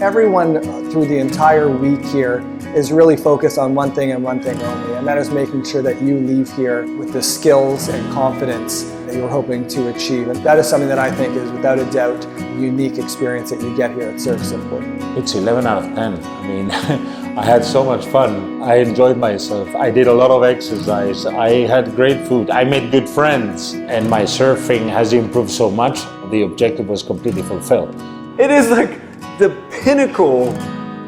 Everyone through the entire week here is really focused on one thing and one thing only, and that is making sure that you leave here with the skills and confidence that you're hoping to achieve. And that is something that I think is without a doubt a unique experience that you get here at Surf Simply. It's 11 out of 10. I mean, I had so much fun. I enjoyed myself. I did a lot of exercise. I had great food. I made good friends. And my surfing has improved so much. The objective was completely fulfilled. It is like the pinnacle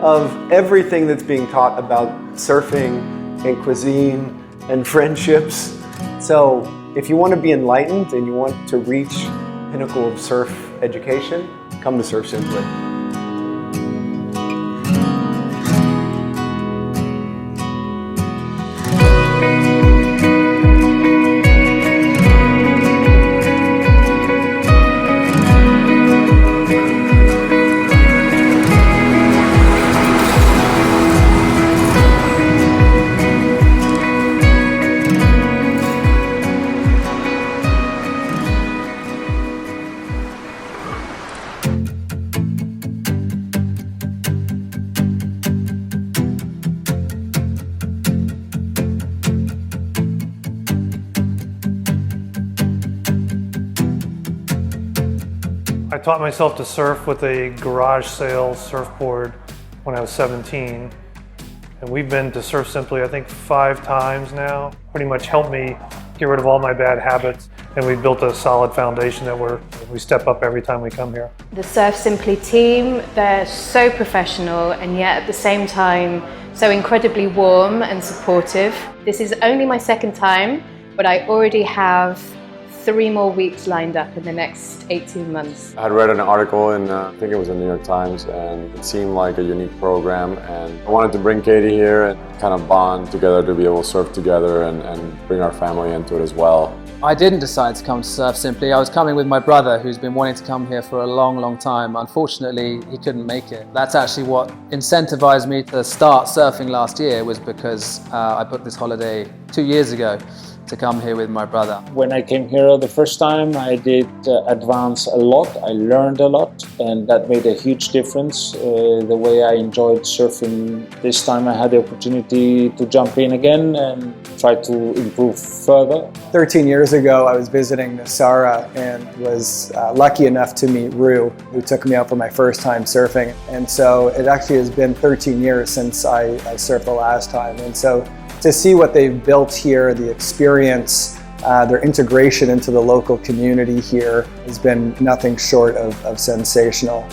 of everything that's being taught about surfing and cuisine and friendships. So if you want to be enlightened and you want to reach the pinnacle of surf education, come to Surf Simply. I taught myself to surf with a garage sale surfboard when I was 17. And we've been to Surf Simply, I think 5 times now. Pretty much helped me get rid of all my bad habits. And we built a solid foundation that we step up every time we come here. The Surf Simply team, they're so professional and yet at the same time so incredibly warm and supportive. This is only my 2nd time, but I already have 3 more weeks lined up in the next 18 months. I had read an article in, I think it was the New York Times, and it seemed like a unique program, and I wanted to bring Katie here and kind of bond together to be able to surf together and bring our family into it as well. I didn't decide to come to Surf Simply. I was coming with my brother, who's been wanting to come here for a long, long time. Unfortunately, he couldn't make it. That's actually what incentivized me to start surfing last year, was because I booked this holiday 2 years ago to come here with my brother. When I came here the first time, I did advance a lot. I learned a lot, and that made a huge difference. The way I enjoyed surfing this time, I had the opportunity to jump in again and try to improve further. 13 years ago, I was visiting Nasara and was lucky enough to meet Rue, who took me out for my first time surfing. And so it actually has been 13 years since I surfed the last time. And so to see what they've built here, the experience, their integration into the local community here has been nothing short of sensational.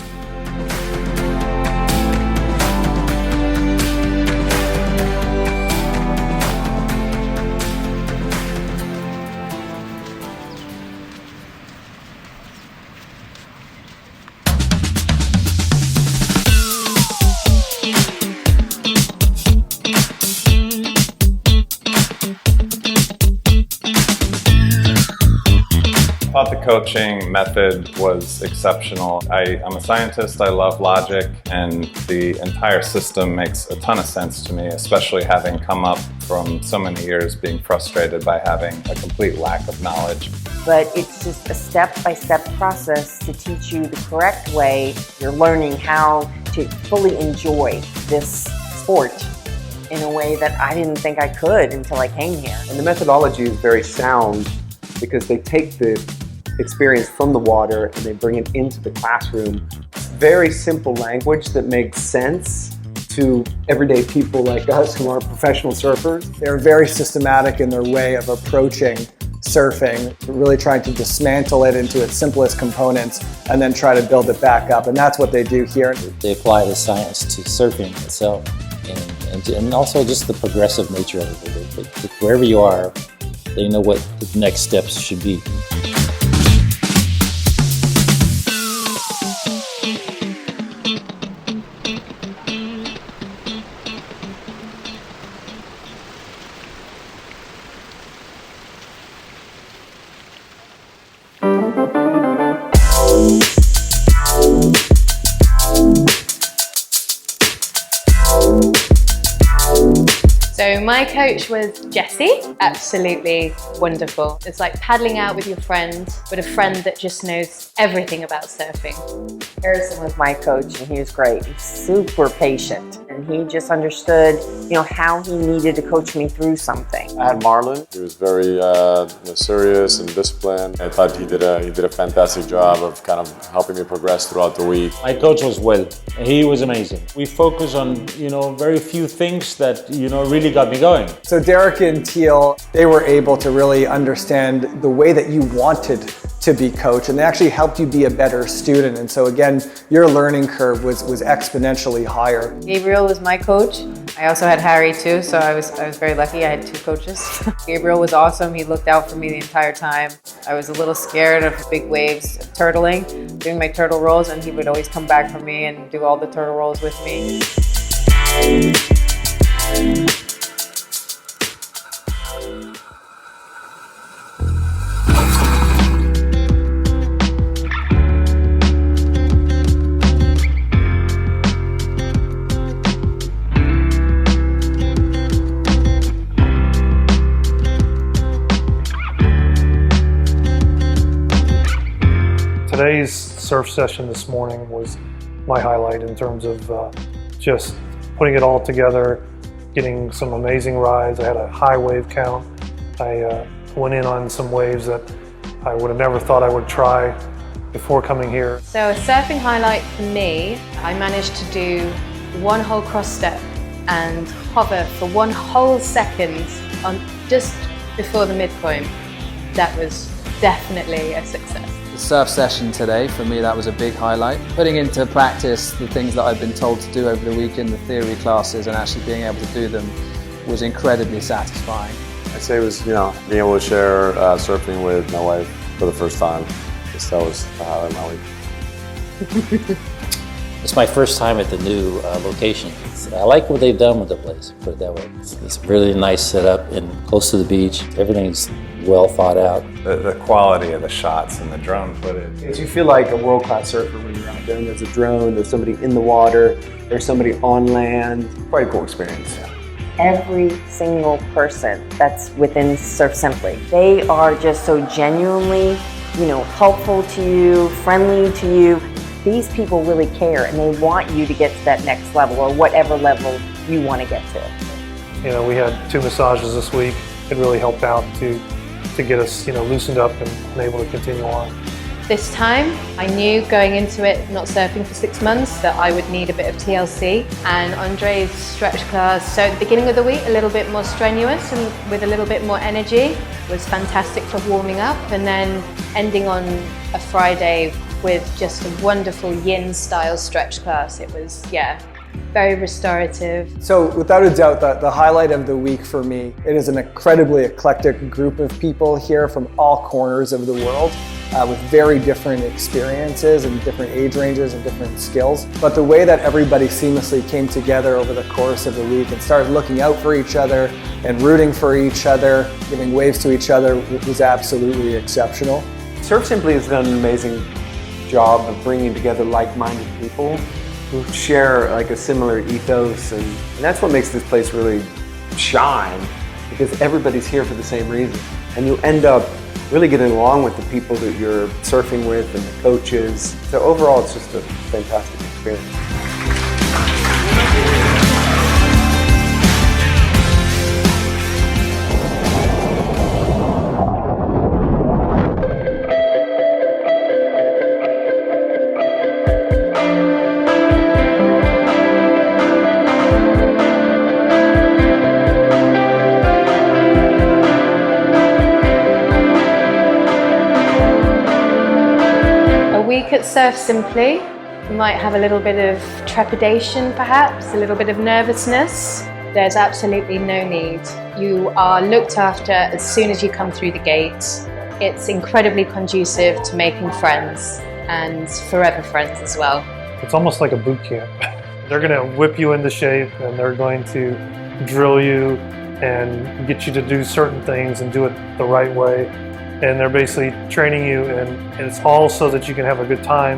I thought the coaching method was exceptional. I'm a scientist, I love logic, and the entire system makes a ton of sense to me, especially having come up from so many years being frustrated by having a complete lack of knowledge. But it's just a step-by-step process to teach you the correct way. You're learning how to fully enjoy this sport in a way that I didn't think I could until I came here. And the methodology is very sound because they take the experience from the water and they bring it into the classroom. Very simple language that makes sense to everyday people like us who are professional surfers. They're very systematic in their way of approaching surfing, really trying to dismantle it into its simplest components and then try to build it back up. And that's what they do here. They apply the science to surfing itself and also just the progressive nature of it. Wherever you are, they know what the next steps should be. So my coach was Jessie, absolutely wonderful. It's like paddling out with your friend, but a friend that just knows everything about surfing. Harrison was my coach and he was great. He's super patient and he just understood, how he needed to coach me through something. I had Marlon. He was very serious and disciplined. I thought he did a fantastic job of kind of helping me progress throughout the week. My coach was Will. He was amazing. We focus on, very few things that, really got me going. So Derek and Teal, they were able to really understand the way that you wanted to be coached, and they actually helped you be a better student. And so again, your learning curve was exponentially higher. Gabriel was my coach. I also had Harry too, so I was very lucky. I had 2 coaches. Gabriel was awesome. He looked out for me the entire time. I was a little scared of big waves, turtling, doing my turtle rolls, and he would always come back for me and do all the turtle rolls with me. Today's surf session this morning was my highlight in terms of just putting it all together, getting some amazing rides. I had a high wave count. I went in on some waves that I would have never thought I would try before coming here. So a surfing highlight for me, I managed to do 1 whole cross step and hover for 1 whole second on just before the midpoint. That was definitely a success. The surf session today, for me, that was a big highlight. Putting into practice the things that I've been told to do over the weekend, the theory classes, and actually being able to do them was incredibly satisfying. I'd say it was, being able to share surfing with my wife for the first time. That was the highlight of my week. It's my first time at the new location. I like what they've done with the place, put it that way. It's a really nice setup and close to the beach. Everything's well thought out. The quality of the shots and the drone footage. You feel like a world-class surfer when you're out there and there's a drone, there's somebody in the water, there's somebody on land. Quite a cool experience. Every single person that's within Surf Simply, they are just so genuinely, helpful to you, friendly to you. These people really care and they want you to get to that next level or whatever level you want to get to. We had 2 massages this week. It really helped out to get us, loosened up and able to continue on. This time, I knew going into it, not surfing for 6 months, that I would need a bit of TLC. And Andre's stretch class, so at the beginning of the week, a little bit more strenuous and with a little bit more energy, was fantastic for warming up. And then ending on a Friday with just a wonderful yin style stretch class. It was, very restorative. So without a doubt, the highlight of the week for me, it is an incredibly eclectic group of people here from all corners of the world with very different experiences and different age ranges and different skills. But the way that everybody seamlessly came together over the course of the week and started looking out for each other and rooting for each other, giving waves to each other was absolutely exceptional. Surf Simply has done an amazing job of bringing together like-minded people who share like a similar ethos, and that's what makes this place really shine, because everybody's here for the same reason. And you end up really getting along with the people that you're surfing with and the coaches. So overall, it's just a fantastic experience. At Surf Simply, you might have a little bit of trepidation perhaps, a little bit of nervousness. There's absolutely no need. You are looked after as soon as you come through the gate. It's incredibly conducive to making friends and forever friends as well. It's almost like a boot camp. They're going to whip you into shape and they're going to drill you and get you to do certain things and do it the right way. And they're basically training you, and it's all so that you can have a good time,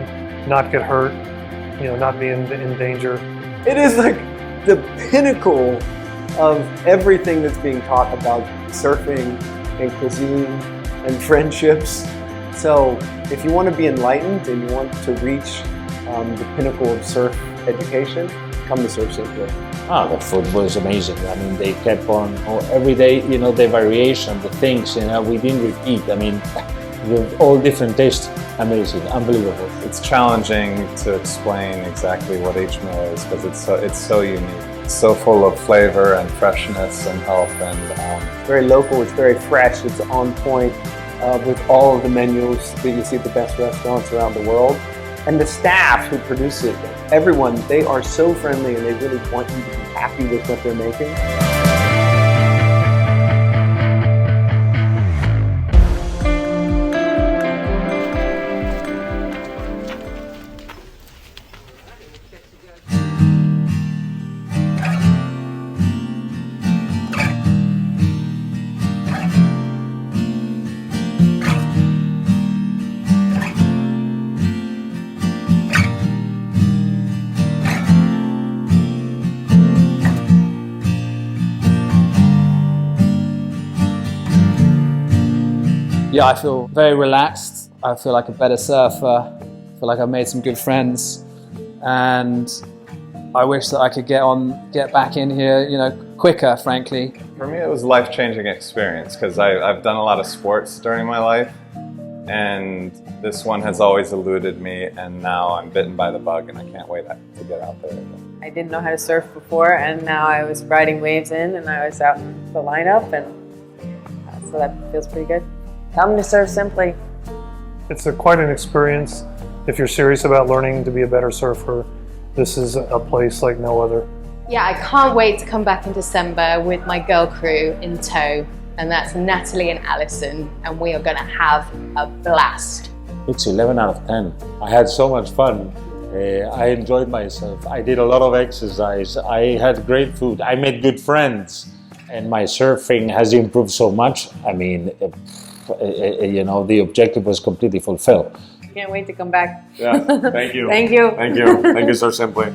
not get hurt, not be in danger. It is like the pinnacle of everything that's being taught about surfing and cuisine and friendships. So if you want to be enlightened and you want to reach the pinnacle of surf education, come to Surf Simply. Ah, the food was amazing. I mean, they kept on every day, you know, the variation, the things, you know, we didn't repeat. I mean, with all different tastes, amazing, unbelievable. It's challenging to explain exactly what each meal is because it's so unique. It's so full of flavor and freshness and health, and It's very local, it's very fresh, it's on point with all of the menus that you see at the best restaurants around the world. And the staff who produce it, everyone, they are so friendly and they really want you to be happy with what they're making. Yeah, I feel very relaxed. I feel like a better surfer. I feel like I've made some good friends, and I wish that I could get back in here, you know, quicker, frankly. for me it was a life-changing experience because I've done a lot of sports during my life, and this one has always eluded me, and now I'm bitten by the bug and I can't wait to get out there again. I didn't know how to surf before, and now I was riding waves in, and I was out in the lineup, and so that feels pretty good. Come to Surf Simply. It's quite an experience. If you're serious about learning to be a better surfer, this is a place like no other. Yeah, I can't wait to come back in December with my girl crew in tow, and that's Natalie and Alison, and we are going to have a blast. It's 11 out of 10. I had so much fun. I enjoyed myself. I did a lot of exercise. I had great food. I made good friends, and my surfing has improved so much. I mean, you know, the objective was completely fulfilled. Can't wait to come back. Yeah, thank you. Thank you. Thank you. Thank you, Surf Simply.